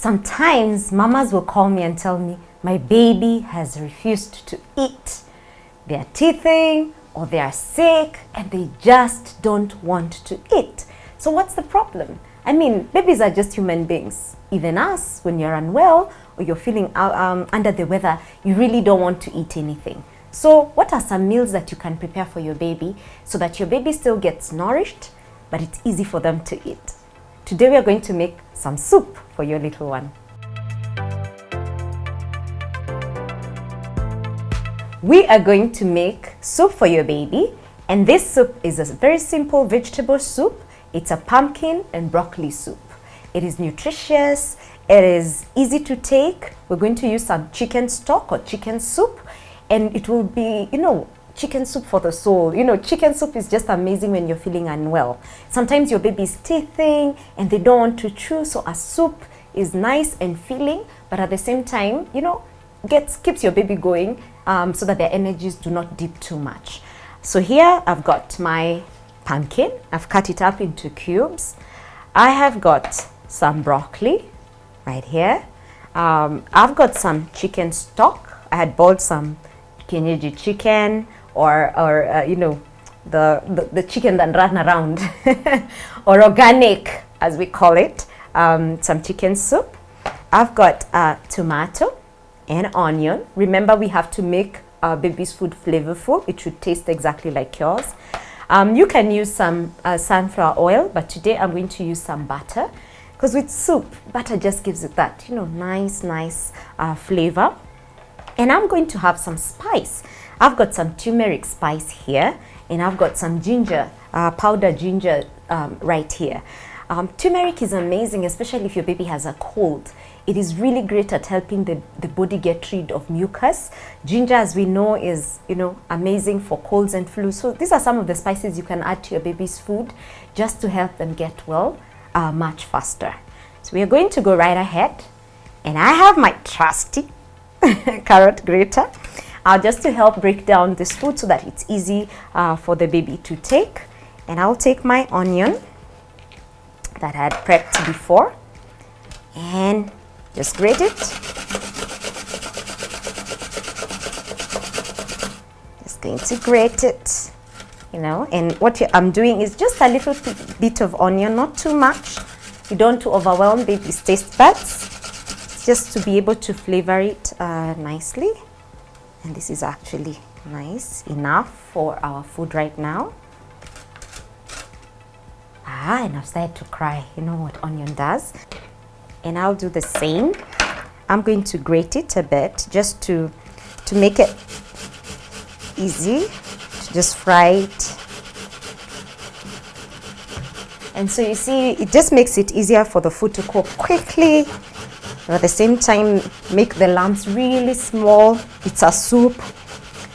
Sometimes mamas will call me and tell me, my baby has refused to eat. They're teething or they are sick and they just don't want to eat. So what's the problem? I mean, babies are just human beings. Even us, when you're unwell or you're feeling under the weather, you really don't want to eat anything. So what are some meals that you can prepare for your baby so that your baby still gets nourished, but it's easy for them to eat? Today we are going to make some soup for your little one. We are going to make soup for your baby, and this soup is a very simple vegetable soup. It's a pumpkin and broccoli soup. It is nutritious, it is easy to take. We're going to use some chicken stock or chicken soup, and it will be, chicken soup for the soul. Chicken soup is just amazing when you're feeling unwell. Sometimes your baby is teething and they don't want to chew, so a soup is nice and filling, but at the same time, keeps your baby going so that their energies do not dip too much. So here I've got my pumpkin. I've cut it up into cubes. I have got some broccoli right here. I've got some chicken stock. I had boiled some kienyeji chicken or the chicken that run around or organic as we call it. Some chicken soup. I've got tomato and onion. Remember, we have to make our baby's food flavorful. It should taste exactly like yours. You can use some sunflower oil, but today I'm going to use some butter, because with soup, butter just gives it that, nice flavor. And I'm going to have some spice. I've got some turmeric spice here, and I've got some ginger, powdered ginger right here. Turmeric is amazing, especially if your baby has a cold. It is really great at helping the body get rid of mucus. Ginger, as we know, is amazing for colds and flu. So these are some of the spices you can add to your baby's food just to help them get well much faster. So we are going to go right ahead, and I have my trusty carrot grater just to help break down this food so that it's easy for the baby to take. And I'll take my onion that I had prepped before and just grate it. Just going to grate it, and what I'm doing is just a little bit of onion, not too much. You don't want to overwhelm baby's taste buds, just to be able to flavor it nicely. And this is actually nice enough for our food right now. And I've started to cry. You know what onion does. And I'll do the same. I'm going to grate it a bit just to make it easy to just fry it. And so you see, it just makes it easier for the food to cook quickly. But at the same time, make the lumps really small. It's a soup,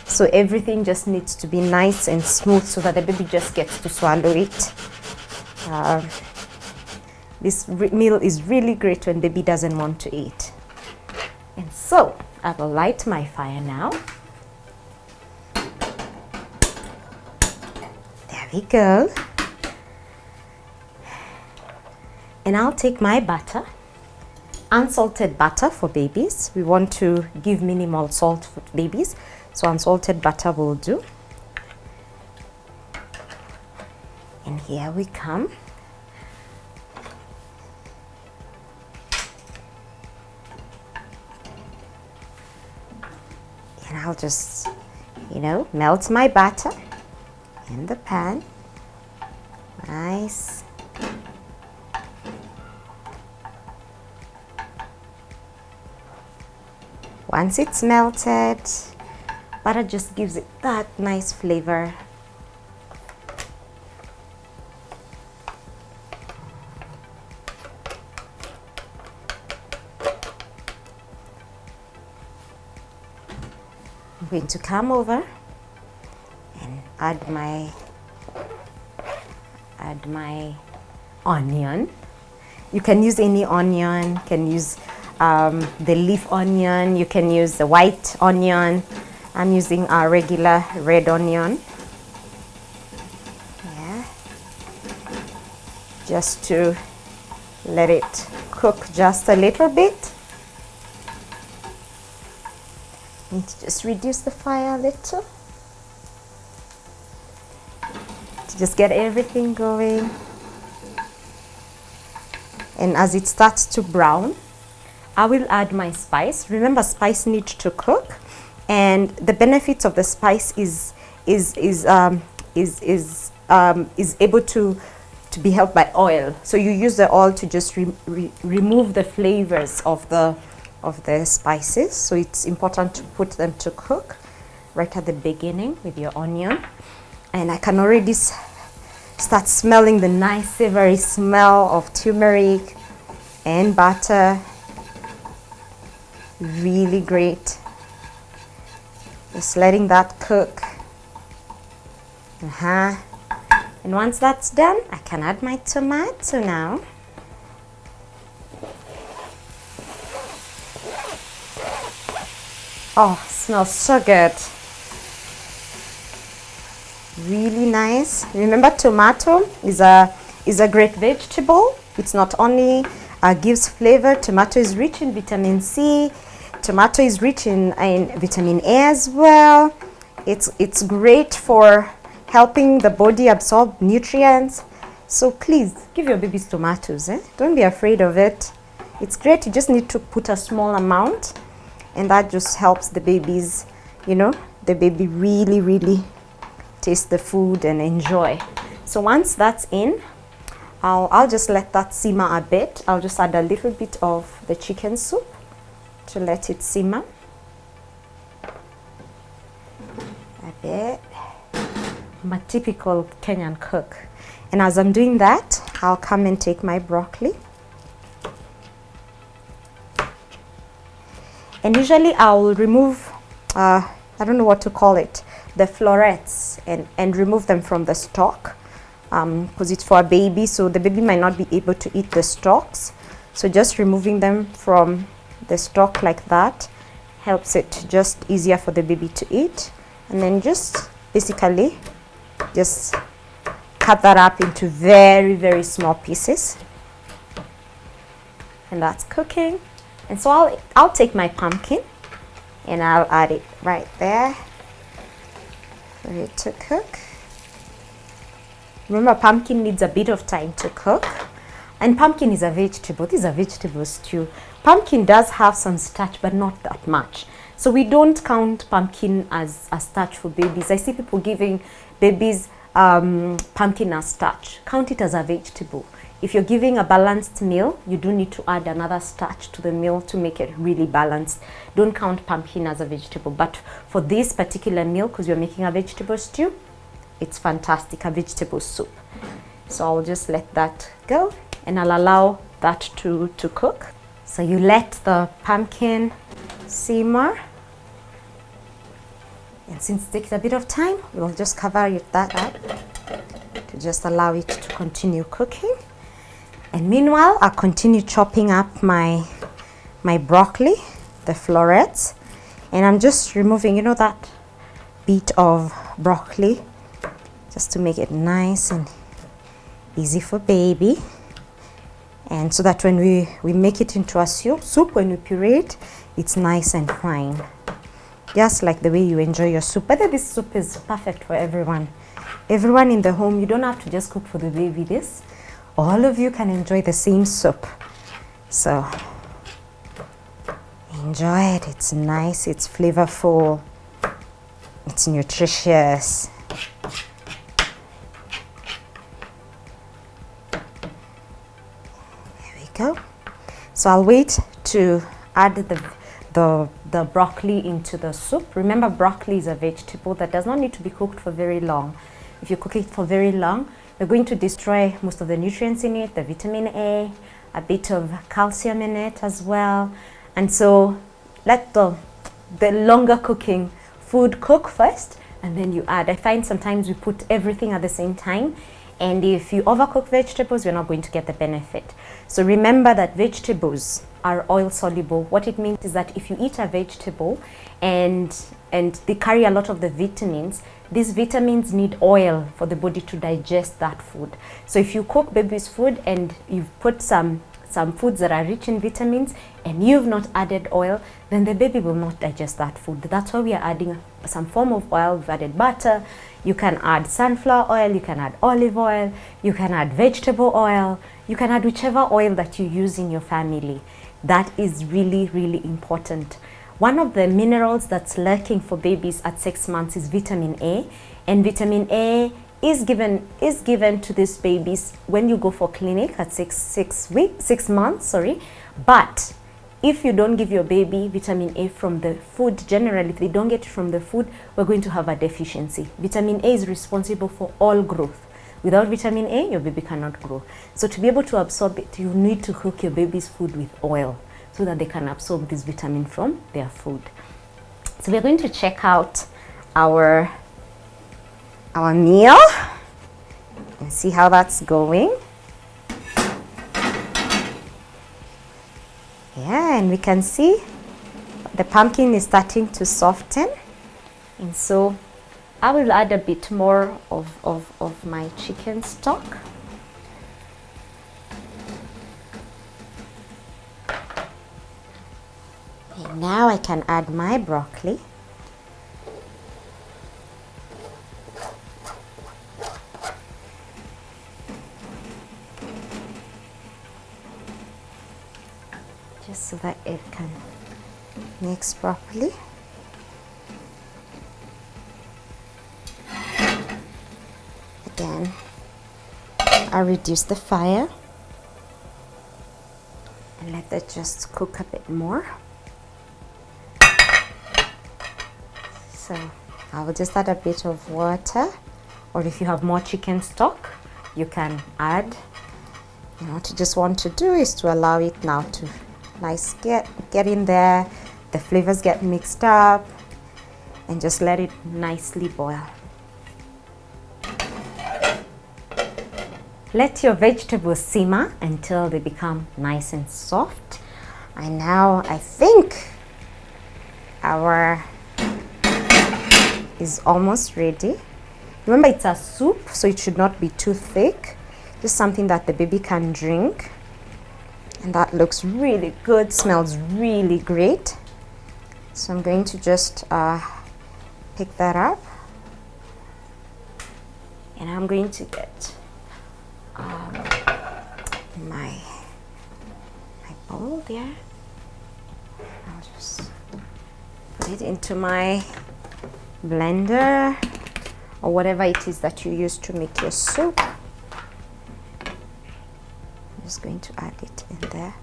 so everything just needs to be nice and smooth so that the baby just gets to swallow it. This meal is really great when baby doesn't want to eat. And so I will light my fire now. There we go. And I'll take my butter, unsalted butter for babies. We want to give minimal salt for babies, so unsalted butter will do. And here we come. And I'll just, melt my butter in the pan. Nice. Once it's melted, butter just gives it that nice flavor. I'm going to come over and add my onion. You can use any onion. You can use the leaf onion. You can use the white onion. I'm using a regular red onion. Yeah. Just to Let it cook just a little bit. Need to just reduce the fire a little to just get everything going. And as it starts to brown, I will add my spice. Remember, spice needs to cook, and the benefits of the spice is able to be helped by oil. So you use the oil to just remove the flavors of the spices. So it's important to put them to cook right at the beginning with your onion. And I can already start smelling the nice savory smell of turmeric and butter. Really great. Just letting that cook. And once that's done, I can add my tomato now. Oh, smells so good. Really nice. Remember, tomato is a great vegetable. It's not only gives flavor. Tomato is rich in vitamin C. Tomato is rich in vitamin A as well. It's great for helping the body absorb nutrients. So please give your babies tomatoes. Don't be afraid of it. It's great. You just need to put a small amount, and that just helps the babies, the baby really taste the food and enjoy. So once that's in, I'll just let that simmer a bit. I'll just add a little bit of the chicken soup to let it simmer a bit. I'm a typical Kenyan cook. And as I'm doing that, I'll come and take my broccoli. And usually I'll remove, I don't know what to call it, the florets and remove them from the stalk, because it's for a baby, so the baby might not be able to eat the stalks. So just removing them from the stalk like that helps it just easier for the baby to eat. And then just basically just cut that up into very small pieces. And that's cooking. And so I'll take my pumpkin and I'll add it right there for it to cook. Remember, pumpkin needs a bit of time to cook. And pumpkin is a vegetable. This is a vegetable stew. Pumpkin does have some starch, but not that much. So we don't count pumpkin as a starch for babies. I see people giving babies pumpkin as starch. Count it as a vegetable. If you're giving a balanced meal, you do need to add another starch to the meal to make it really balanced. Don't count pumpkin as a vegetable. But for this particular meal, because you're making a vegetable stew, it's fantastic, a vegetable soup. So I'll just let that go and I'll allow that to cook. So you let the pumpkin simmer. And since it takes a bit of time, we'll just cover that up to just allow it to continue cooking. And meanwhile, I'll continue chopping up my broccoli, the florets. And I'm just removing, that bit of broccoli just to make it nice and easy for baby. And so that when we make it into a soup, when we puree it, it's nice and fine. Just like the way you enjoy your soup. But this soup is perfect for everyone. Everyone in the home, you don't have to just cook for the baby this. All of you can enjoy the same soup. So enjoy it. It's nice, it's flavorful, it's nutritious. There we go. So I'll wait to add the broccoli into the soup. Remember, broccoli is a vegetable that does not need to be cooked for very long. If you cook it for very long, you're going to destroy most of the nutrients in it, the vitamin A, a bit of calcium in it as well. And so let the longer cooking food cook first, and then you add. I find sometimes we put everything at the same time, and if you overcook vegetables, you're not going to get the benefit. So remember that vegetables are oil soluble. What it means is that if you eat a vegetable and they carry a lot of the vitamins, these vitamins need oil for the body to digest that food. So if you cook baby's food and you've put some some foods that are rich in vitamins and you've not added oil, then the baby will not digest that food. That's why we are adding some form of oil. We've added butter. You can add sunflower oil, you can add olive oil, you can add vegetable oil, you can add whichever oil that you use in your family. That is really, really important. One of the minerals that's lurking for babies at 6 months is vitamin A, and vitamin A is given to these babies when you go for clinic at 6 months, but if you don't give your baby vitamin A from the food, generally if they don't get it from the food, we're going to have a deficiency. Vitamin A is responsible for all growth. Without vitamin A, your baby cannot grow. So to be able to absorb it, you need to cook your baby's food with oil so that they can absorb this vitamin from their food. So we're going to check out our meal and see how that's going. Yeah, and we can see the pumpkin is starting to soften, and so I will add a bit more of my chicken stock. And now I can add my broccoli. Just so that it can mix properly. Again, I'll reduce the fire and let that just cook a bit more. So I will just add a bit of water, or if you have more chicken stock, you can add. And what you just want to do is to allow it now to get in there, the flavors get mixed up, and just let it nicely boil. Let your vegetables simmer until they become nice and soft. And now I think our is almost ready. Remember, it's a soup, so it should not be too thick. Just something that the baby can drink. And that looks really good, smells really great. So I'm going to just pick that up. And I'm going to get my bowl there. I'll just put it into my blender or whatever it is that you use to make your soup. I'm just going to add it in there.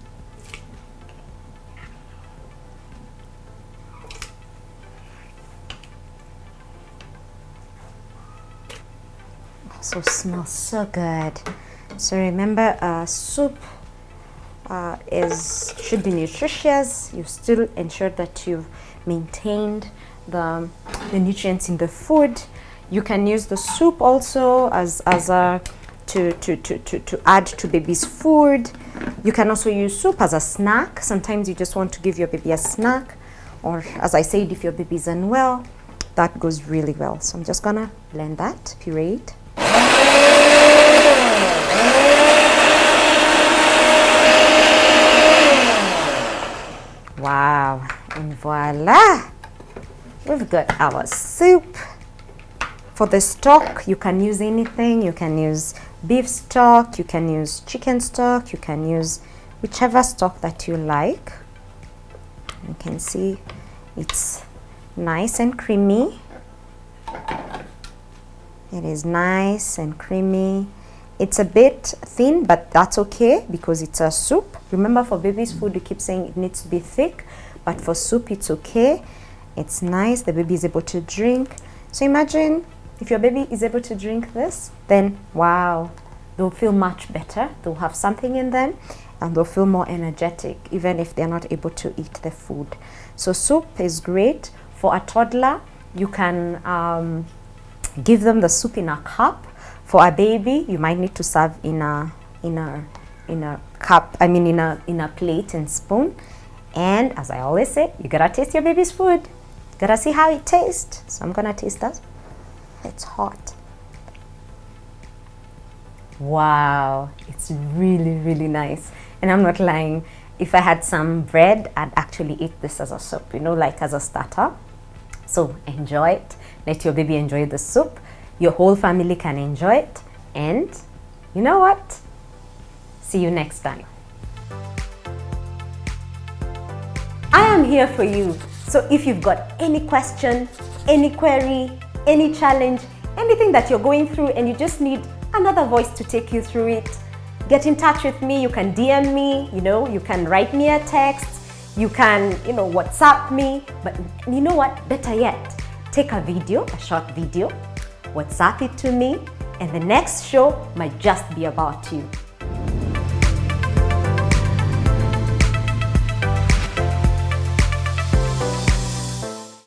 Also smells so good. So remember, soup should be nutritious. You still ensure that you've maintained the nutrients in the food. You can use the soup also as a to add to baby's food. You can also use soup as a snack. Sometimes you just want to give your baby a snack, or as I said, if your baby is unwell, that goes really well. So I'm just gonna blend that, puree it. Wow, and voila, we've got our soup. For the stock, you can use anything. You can use beef stock, you can use chicken stock, you can use whichever stock that you like. You can see it's nice and creamy. It is nice and creamy. It's a bit thin, but that's okay because it's a soup. Remember, for baby's food, we keep saying it needs to be thick, but for soup, it's okay. It's nice. The baby is able to drink. So imagine if your baby is able to drink this, then wow, they'll feel much better. They'll have something in them and they'll feel more energetic, even if they're not able to eat the food. So soup is great. For a toddler, you can give them the soup in a cup. For a baby, you might need to serve in a cup, in a plate and spoon. And as I always say, you gotta taste your baby's food. You gotta see how it tastes. So I'm gonna taste that. It's hot. Wow, it's really, really nice. And I'm not lying. If I had some bread, I'd actually eat this as a soup, you know, like as a starter. So enjoy it. Let your baby enjoy the soup. Your whole family can enjoy it. And you know what? See you next time. I am here for you. So if you've got any question, any query, any challenge, anything that you're going through and you just need another voice to take you through it, get in touch with me. You can DM me, you know, you can write me a text, you can, you know, WhatsApp me. But you know what? Better yet, take a video, a short video, WhatsApp it to me, and the next show might just be about you.